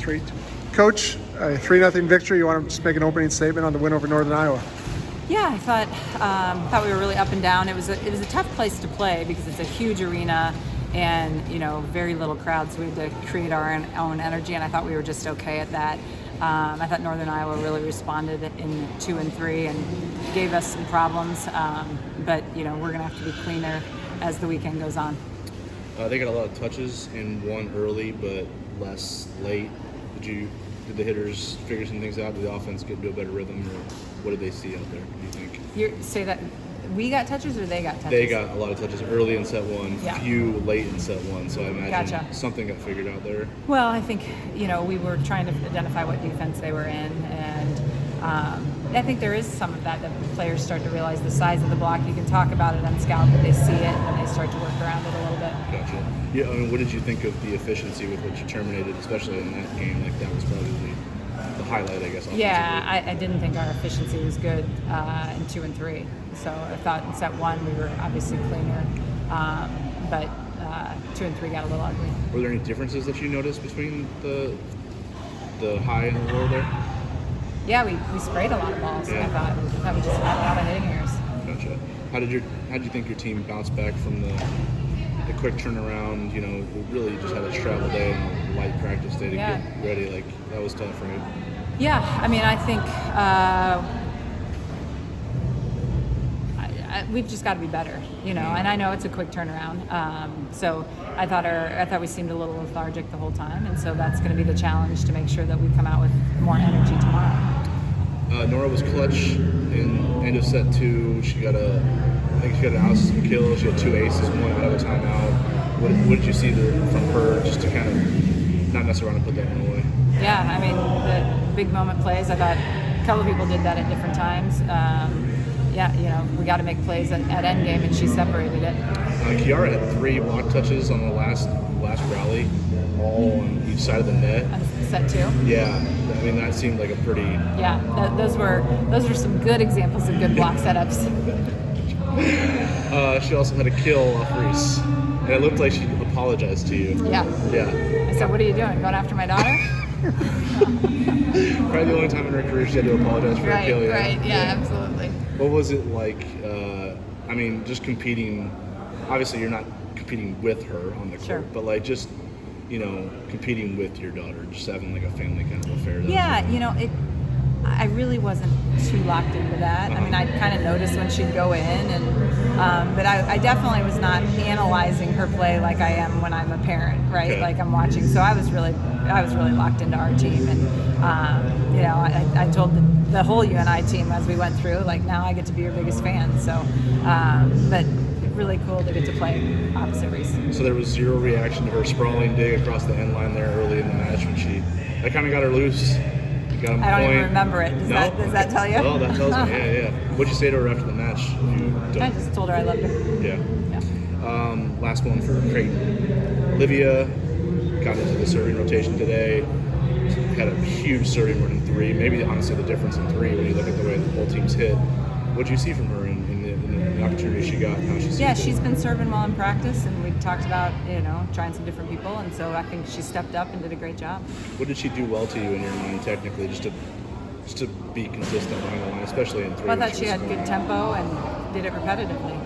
3. Coach, 3-0 victory. You want to just make an opening statement on the win over Northern Iowa? Yeah, I thought we were really up and down. It was a tough place to play because it's a huge arena and very little crowd, so we had to create our own energy, and I thought we were just okay at that. I thought Northern Iowa really responded in 2 and 3 and gave us some problems, but we're going to have to be cleaner as the weekend goes on. They got a lot of touches and won early, but less late. Did the hitters figure some things out? Did the offense get into a better rhythm, or what did they see out there, do you think? Say that we got touches or they got touches? They got a lot of touches early in set 1, yeah. Few late in set 1, so I imagine Gotcha. Something got figured out there. Well, I think, we were trying to identify what defense they were in, and I think there is some of that players start to realize the size of the block. You can talk about it on scout, but they see it and they start to work around it a little bit. Gotcha. Yeah, what did you think of the efficiency with which you terminated, especially in that game? Like, that was probably the highlight, I guess. Yeah, I didn't think our efficiency was good in 2 and 3. So I thought in set 1 we were obviously cleaner, but 2 and 3 got a little ugly. Were there any differences that you noticed between the high and the low there? Yeah, we sprayed a lot of balls. Yeah. I thought we just had a lot of hitting errors. Gotcha. How did you think your team bounced back from the quick turnaround? We really just had a travel day and a light practice day to get ready. Like, that was tough, right? Yeah, I mean, I think we've just got to be better, and I know it's a quick turnaround. So I thought we seemed a little lethargic the whole time, and so that's going to be the challenge to make sure that we come out with more energy tomorrow. Nora was clutch in end of set 2. She got I think she got an house and kill. She had 2 aces, 1 out of a timeout. What did you see from her, just to kind of not mess around and put that one away? Yeah, I mean, the big moment plays, I thought a couple of people did that at different times. We got to make plays at endgame, and she separated it. Kiara had 3 block touches on the last rally, all on each side of the net. On set 2? Yeah, I mean, that seemed like a pretty... Yeah, those were some good examples of good block setups. She also had a kill off Reese, and it looked like she apologized to you. Yeah. I said, "What are you doing? Going after my daughter?" Probably the only time in her career she had to apologize for a kill. Right, yeah, absolutely. What was it like, just competing? Obviously, you're not competing with her on the court, Sure. but like just, competing with your daughter, just having like a family kind of affair. Yeah, I really wasn't too locked into that. I mean, I kind of noticed when she'd go in, and but I definitely was not analyzing her play like I am when I'm a parent, right? Okay. Like I'm watching. So I was really locked into our team, and I told the whole UNI team as we went through, like, now I get to be your biggest fan. So, but really cool to get to play opposite Reese. So there was zero reaction to her sprawling dig across the end line there early in the match when that kind of got her loose. I don't even remember it. Does that tell you? Oh, that tells me. Yeah. What'd you say to her after the match? I just told her I loved her. Yeah. Last one for Creighton. Olivia got into the serving rotation today. Had a huge serving run in 3. Maybe honestly the difference in 3 when you look at the way that both teams hit. What did you see from her in the opportunity she got? How she's been serving well in practice, and we talked about trying some different people, and so I think she stepped up and did a great job. What did she do well to you in your mind technically, just to be consistent along the line, especially in 3? Well, I thought she had good tempo and did it repetitively.